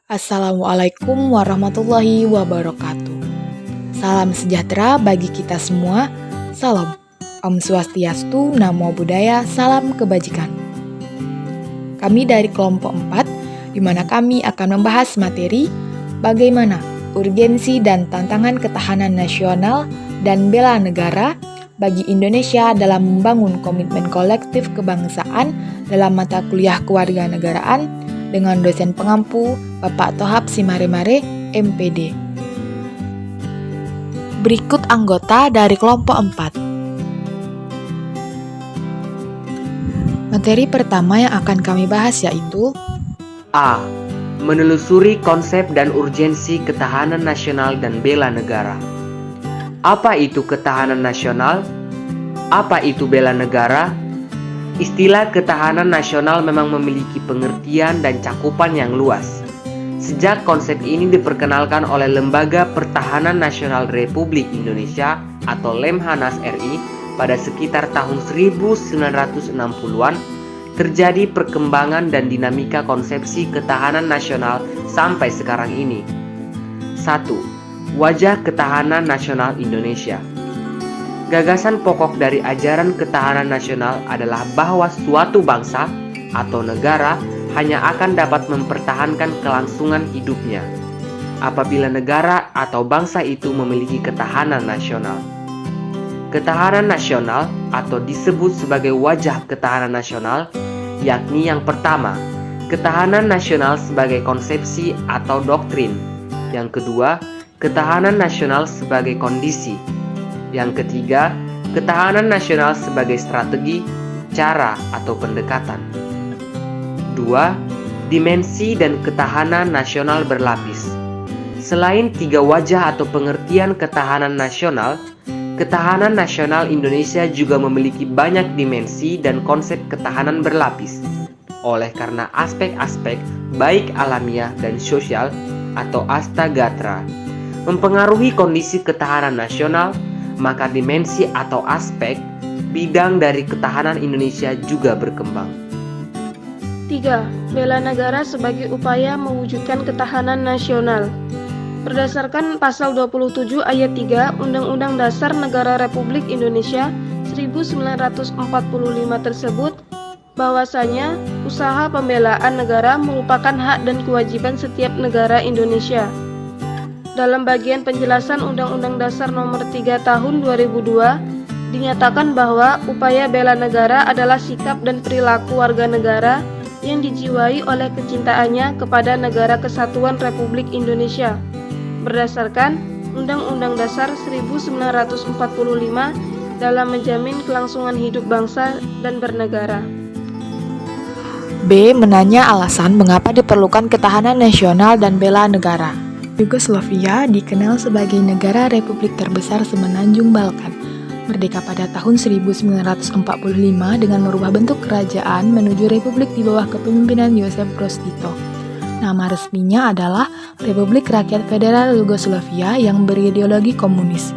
Assalamualaikum warahmatullahi wabarakatuh. Salam sejahtera bagi kita semua. Salam. Om Swastiastu, Namo Buddhaya, salam kebajikan. Kami dari kelompok 4, di mana kami akan membahas materi bagaimana urgensi dan tantangan ketahanan nasional dan bela negara bagi Indonesia dalam membangun komitmen kolektif kebangsaan dalam mata kuliah kewarganegaraan dengan dosen pengampu Bapak Tohab Simaremare, MPD. Berikut anggota dari kelompok 4. Materi pertama yang akan kami bahas yaitu A. Menelusuri konsep dan urgensi ketahanan nasional dan bela negara. Apa itu ketahanan nasional? Apa itu bela negara? Istilah ketahanan nasional memang memiliki pengertian dan cakupan yang luas. Sejak konsep ini diperkenalkan oleh Lembaga Pertahanan Nasional Republik Indonesia atau Lemhanas RI pada sekitar tahun 1960-an, terjadi perkembangan dan dinamika konsepsi ketahanan nasional sampai sekarang ini. 1. Wajah ketahanan nasional Indonesia. Gagasan pokok dari ajaran ketahanan nasional adalah bahwa suatu bangsa atau negara hanya akan dapat mempertahankan kelangsungan hidupnya apabila negara atau bangsa itu memiliki ketahanan nasional. Ketahanan nasional atau disebut sebagai wajah ketahanan nasional, yakni yang pertama, ketahanan nasional sebagai konsepsi atau doktrin. Yang kedua, ketahanan nasional sebagai kondisi. Yang ketiga, ketahanan nasional sebagai strategi, cara, atau pendekatan. 2. Dimensi dan ketahanan nasional berlapis. Selain tiga wajah atau pengertian ketahanan nasional Indonesia juga memiliki banyak dimensi dan konsep ketahanan berlapis. Oleh karena aspek-aspek baik alamiah dan sosial atau astagatra mempengaruhi kondisi ketahanan nasional, maka dimensi atau aspek bidang dari ketahanan Indonesia juga berkembang. 3. Bela negara sebagai upaya mewujudkan ketahanan nasional. Berdasarkan pasal 27 ayat 3 Undang-Undang Dasar Negara Republik Indonesia 1945 tersebut, bahwasanya usaha pembelaan negara merupakan hak dan kewajiban setiap negara Indonesia. Dalam bagian penjelasan Undang-Undang Dasar Nomor 3 Tahun 2002, dinyatakan bahwa upaya bela negara adalah sikap dan perilaku warga negara yang dijiwai oleh kecintaannya kepada Negara Kesatuan Republik Indonesia, berdasarkan Undang-Undang Dasar 1945 dalam menjamin kelangsungan hidup bangsa dan bernegara. B. Menanya alasan mengapa diperlukan ketahanan nasional dan bela negara. Yugoslavia dikenal sebagai negara republik terbesar semenanjung Balkan. Merdeka pada tahun 1945 dengan merubah bentuk kerajaan menuju republik di bawah kepemimpinan Josip Broz Tito. Nama resminya adalah Republik Rakyat Federal Yugoslavia yang berideologi komunis.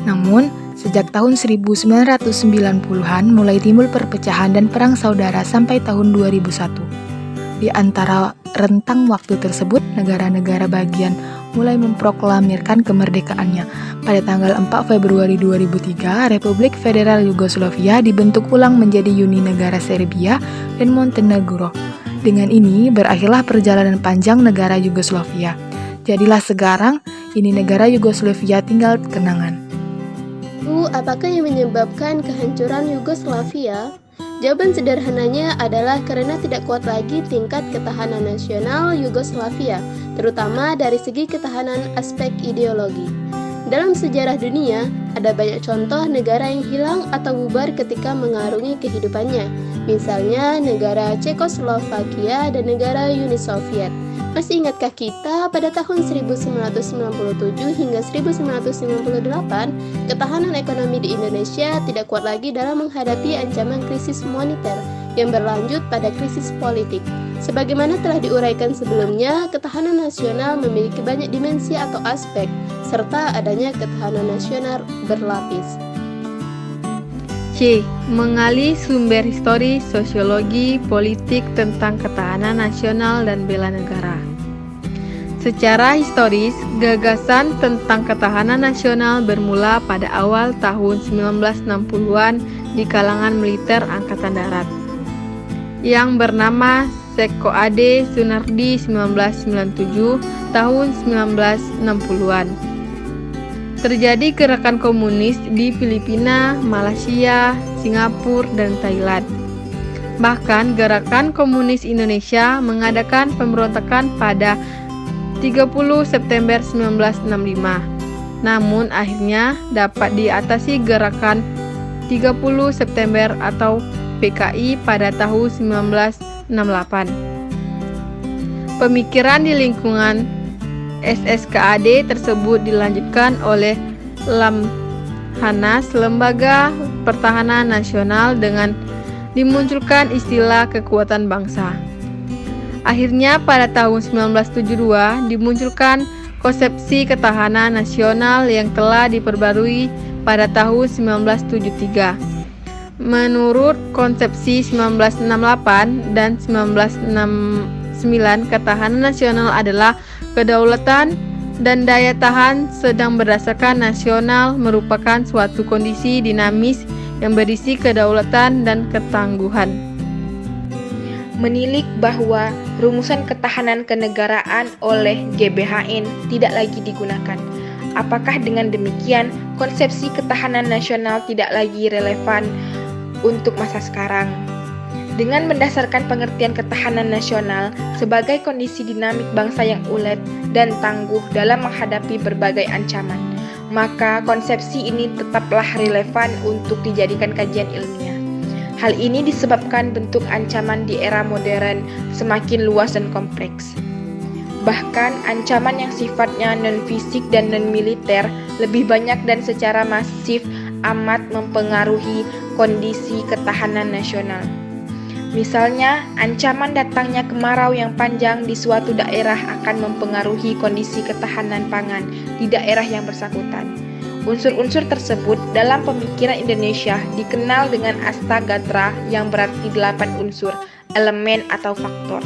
Namun, sejak tahun 1990-an mulai timbul perpecahan dan perang saudara sampai tahun 2001. Di antara rentang waktu tersebut, negara-negara bagian mulai memproklamirkan kemerdekaannya. Pada tanggal 4 Februari 2003, Republik Federal Yugoslavia dibentuk ulang menjadi Uni Negara Serbia dan Montenegro. Dengan ini, berakhirlah perjalanan panjang negara Yugoslavia. Jadilah sekarang, ini negara Yugoslavia tinggal kenangan. Apakah yang menyebabkan kehancuran Yugoslavia? Jawaban sederhananya adalah karena tidak kuat lagi tingkat ketahanan nasional Yugoslavia, terutama dari segi ketahanan aspek ideologi. Dalam sejarah dunia, ada banyak contoh negara yang hilang atau bubar ketika mengarungi kehidupannya, misalnya negara Cekoslovakia dan negara Uni Soviet. Masih ingatkah kita pada tahun 1997 hingga 1998, ketahanan ekonomi di Indonesia tidak kuat lagi dalam menghadapi ancaman krisis moneter yang berlanjut pada krisis politik. Sebagaimana telah diuraikan sebelumnya, ketahanan nasional memiliki banyak dimensi atau aspek, serta adanya ketahanan nasional berlapis. C. Mengali sumber histori, sosiologi, politik tentang ketahanan nasional dan bela negara. Secara historis, gagasan tentang ketahanan nasional bermula pada awal tahun 1960-an di kalangan militer Angkatan Darat yang bernama Seko Ade Sunardi 1997 tahun 1960-an. Terjadi gerakan komunis di Filipina, Malaysia, Singapura, dan Thailand. Bahkan gerakan komunis Indonesia mengadakan pemberontakan pada 30 September 1965. Namun akhirnya dapat diatasi gerakan 30 September atau PKI pada tahun 1968. Pemikiran di lingkungan SSKAD tersebut dilanjutkan oleh Lamhanas, Lembaga Pertahanan Nasional, dengan dimunculkan istilah kekuatan bangsa. Akhirnya pada tahun 1972 dimunculkan konsepsi ketahanan nasional yang telah diperbarui pada tahun 1973. Menurut konsepsi 1968 dan 1969, ketahanan nasional adalah kedaulatan dan daya tahan sedang berdasarkan nasional, merupakan suatu kondisi dinamis yang berisi kedaulatan dan ketangguhan. Menilik bahwa rumusan ketahanan kenegaraan oleh GBHN tidak lagi digunakan. Apakah dengan demikian konsepsi ketahanan nasional tidak lagi relevan untuk masa sekarang? Dengan mendasarkan pengertian ketahanan nasional sebagai kondisi dinamik bangsa yang ulet dan tangguh dalam menghadapi berbagai ancaman, maka konsepsi ini tetaplah relevan untuk dijadikan kajian ilmiah. Hal ini disebabkan bentuk ancaman di era modern semakin luas dan kompleks. Bahkan ancaman yang sifatnya non-fisik dan non-militer lebih banyak dan secara masif amat mempengaruhi kondisi ketahanan nasional. Misalnya, ancaman datangnya kemarau yang panjang di suatu daerah akan mempengaruhi kondisi ketahanan pangan di daerah yang bersangkutan. Unsur-unsur tersebut dalam pemikiran Indonesia dikenal dengan astagatra yang berarti 8 unsur, elemen atau faktor.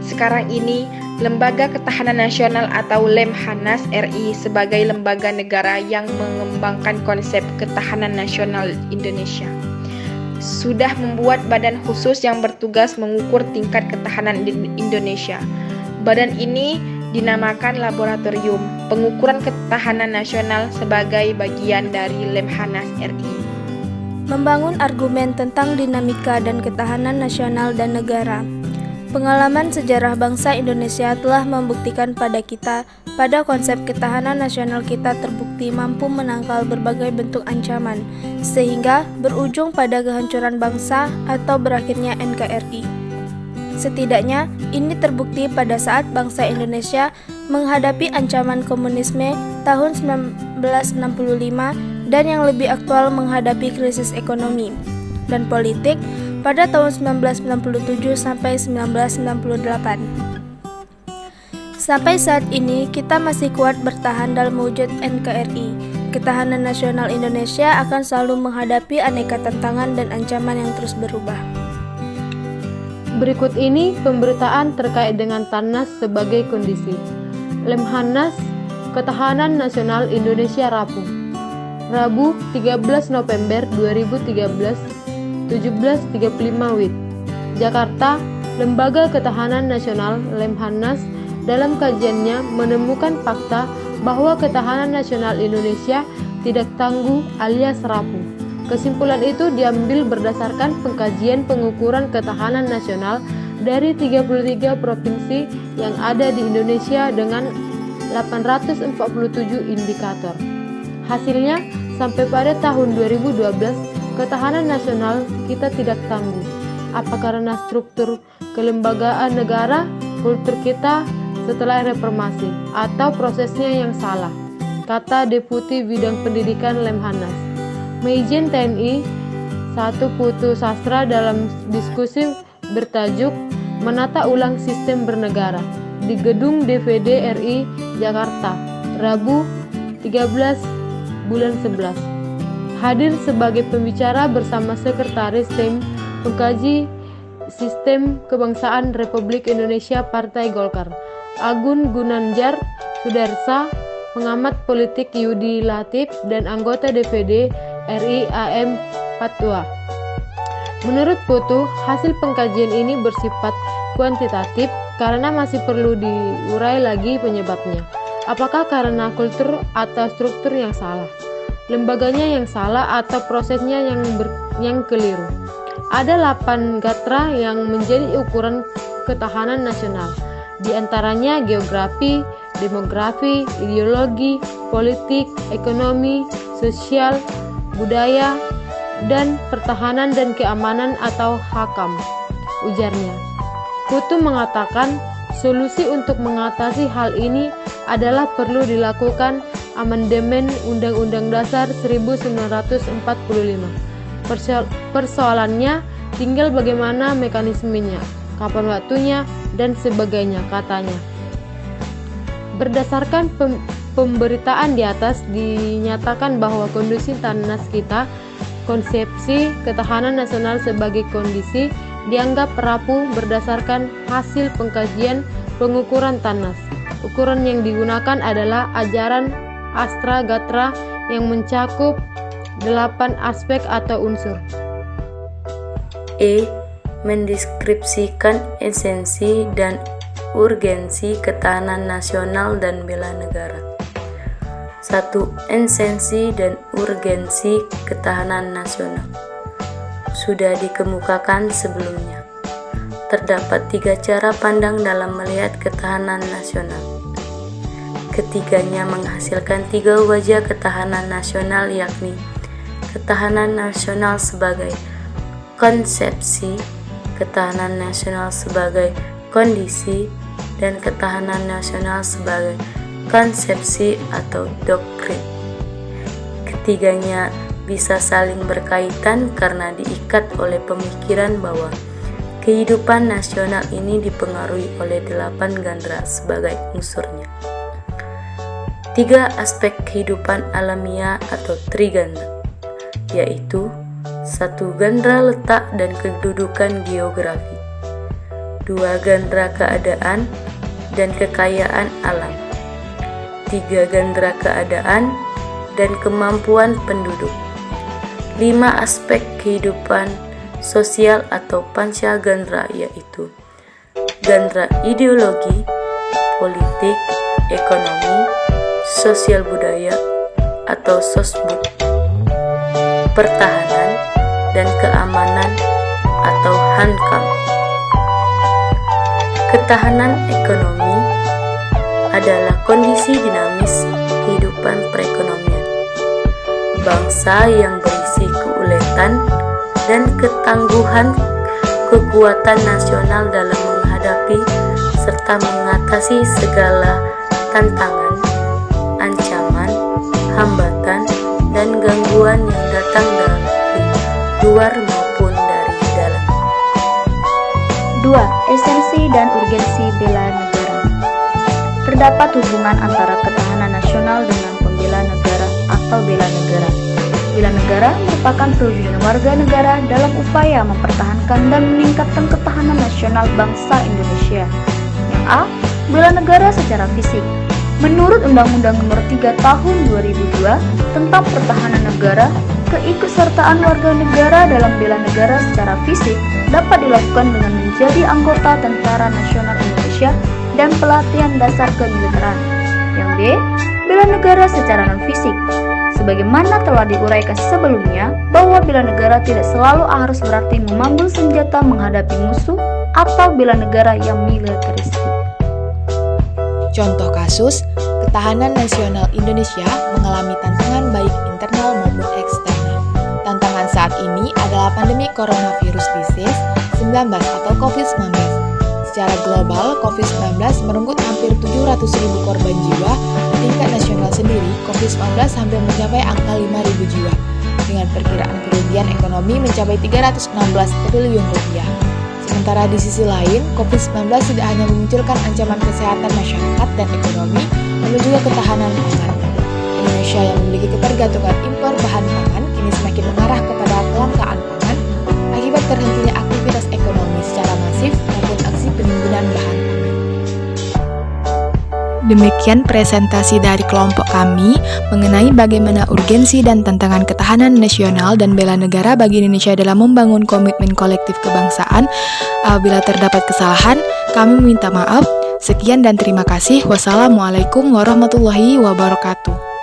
Sekarang ini, Lembaga Ketahanan Nasional atau Lemhanas RI sebagai lembaga negara yang mengembangkan konsep ketahanan nasional Indonesia sudah membuat badan khusus yang bertugas mengukur tingkat ketahanan Indonesia. Badan ini dinamakan Laboratorium Pengukuran Ketahanan Nasional sebagai bagian dari Lemhanas RI. Membangun argumen tentang dinamika dan ketahanan nasional dan negara. Pengalaman sejarah bangsa Indonesia telah membuktikan pada kita, pada konsep ketahanan nasional kita terbukti mampu menangkal berbagai bentuk ancaman, sehingga berujung pada kehancuran bangsa atau berakhirnya NKRI. Setidaknya, ini terbukti pada saat bangsa Indonesia menghadapi ancaman komunisme tahun 1965 dan yang lebih aktual menghadapi krisis ekonomi dan politik pada tahun 1997 sampai 1998. Sampai saat ini, kita masih kuat bertahan dalam wujud NKRI. Ketahanan nasional Indonesia akan selalu menghadapi aneka tantangan dan ancaman yang terus berubah. Berikut ini pemberitaan terkait dengan TANNAS sebagai kondisi. Lemhanas, Ketahanan Nasional Indonesia Rabu 13 November 2013, 17.35 WIB. Jakarta, Lembaga Ketahanan Nasional Lemhanas dalam kajiannya menemukan fakta bahwa ketahanan nasional Indonesia tidak tangguh alias rapuh. Kesimpulan itu diambil berdasarkan pengkajian pengukuran ketahanan nasional dari 33 provinsi yang ada di Indonesia dengan 847 indikator. Hasilnya, sampai pada tahun 2012, ketahanan nasional kita tidak tangguh. Apa karena struktur kelembagaan negara, kultur kita setelah reformasi, atau prosesnya yang salah? Kata Deputi Bidang Pendidikan Lemhanas. Meijen TNI 1 Putu Sastra dalam diskusi bertajuk Menata Ulang Sistem Bernegara di Gedung DVD RI Jakarta, Rabu 13 bulan 11. Hadir sebagai pembicara bersama Sekretaris Tim Pengkaji Sistem Kebangsaan Republik Indonesia Partai Golkar, Agun Gunanjar Sudarsa, pengamat politik Yudi Latif, dan anggota DPD RI AM Patwa. Menurut Putu, hasil pengkajian ini bersifat kuantitatif karena masih perlu diurai lagi penyebabnya. Apakah karena kultur atau struktur yang salah, lembaganya yang salah, atau prosesnya yang keliru? Ada 8 gatra yang menjadi ukuran ketahanan nasional, di antaranya geografi, demografi, ideologi, politik, ekonomi, sosial, budaya, dan pertahanan dan keamanan atau HAKAM, ujarnya. Putu mengatakan solusi untuk mengatasi hal ini adalah perlu dilakukan amandemen Undang-Undang Dasar 1945. Persoalannya tinggal bagaimana mekanismenya, kapan waktunya, dan sebagainya, katanya. Berdasarkan pemberitaan di atas, dinyatakan bahwa kondisi tanah kita, konsepsi ketahanan nasional sebagai kondisi, dianggap rapuh berdasarkan hasil pengkajian pengukuran TANAS. Ukuran yang digunakan adalah ajaran Astra Gatra yang mencakup 8 aspek atau unsur. Mendeskripsikan esensi dan urgensi ketahanan nasional dan bela negara. 1. Esensi dan urgensi ketahanan nasional sudah dikemukakan sebelumnya. Terdapat 3 cara pandang dalam melihat ketahanan nasional. Ketiganya menghasilkan 3 wajah ketahanan nasional, yakni ketahanan nasional sebagai konsepsi, ketahanan nasional sebagai kondisi, dan ketahanan nasional sebagai konsepsi atau doktrin. Ketiganya bisa saling berkaitan karena diikat oleh pemikiran bahwa kehidupan nasional ini dipengaruhi oleh 8 gandra sebagai unsurnya. 3 aspek kehidupan alamiah atau trigandra, yaitu 1 gandra letak dan kedudukan geografi, 2 gandra keadaan dan kekayaan alam, 3 gandra keadaan dan kemampuan penduduk, 5 aspek kehidupan sosial atau panca gandra, yaitu gandra ideologi, politik, ekonomi, sosial budaya atau sosbud, pertahanan dan keamanan atau hankam. Ketahanan ekonomi adalah kondisi dinamis kehidupan perekonomian bangsa yang berisi keuletan dan ketangguhan kekuatan nasional dalam menghadapi serta mengatasi segala tantangan, ancaman, hambatan, dan gangguan yang datang dari luar maupun dari dalam. 2. Esensi dan urgensi bela negara. Terdapat hubungan antara ketahanan nasional dengan pembela negara atau bela negara. Bela negara merupakan perwujudan warga negara dalam upaya mempertahankan dan meningkatkan ketahanan nasional bangsa Indonesia. Yang A. Bela negara secara fisik. Menurut Undang-Undang Nomor 3 Tahun 2002 tentang Pertahanan Negara, keikutsertaan warga negara dalam bela negara secara fisik dapat dilakukan dengan menjadi anggota Tentara Nasional Indonesia dan pelatihan dasar kemiliteran. Yang B. Bela negara secara non-fisik. Sebagaimana telah diuraikan sebelumnya, bahwa bela negara tidak selalu harus berarti memanggul senjata menghadapi musuh atau bela negara yang militeristik. Contoh kasus, ketahanan nasional Indonesia mengalami tantangan baik internal maupun eksternal. Tantangan saat ini adalah pandemi coronavirus disease 19 atau COVID-19. Secara global, COVID-19 merenggut hampir 700.000 korban jiwa. Di tingkat nasional sendiri, COVID-19 hampir mencapai angka 5.000 jiwa, dengan perkiraan kerugian ekonomi mencapai 316 triliun rupiah. Sementara di sisi lain, COVID-19 tidak hanya memunculkan ancaman kesehatan masyarakat dan ekonomi, namun juga ketahanan pangan. Indonesia yang memiliki ketergantungan impor bahan pangan kini semakin mengarah kepada kelangkaan pangan akibat terhentinya aktivitas ekonomi secara masif maupun aksi penimbunan bahan pangan. Demikian presentasi dari kelompok kami mengenai bagaimana urgensi dan tantangan ketahanan nasional dan bela negara bagi Indonesia dalam membangun komitmen kolektif kebangsaan. Apabila terdapat kesalahan, kami minta maaf. Sekian dan terima kasih. Wassalamualaikum warahmatullahi wabarakatuh.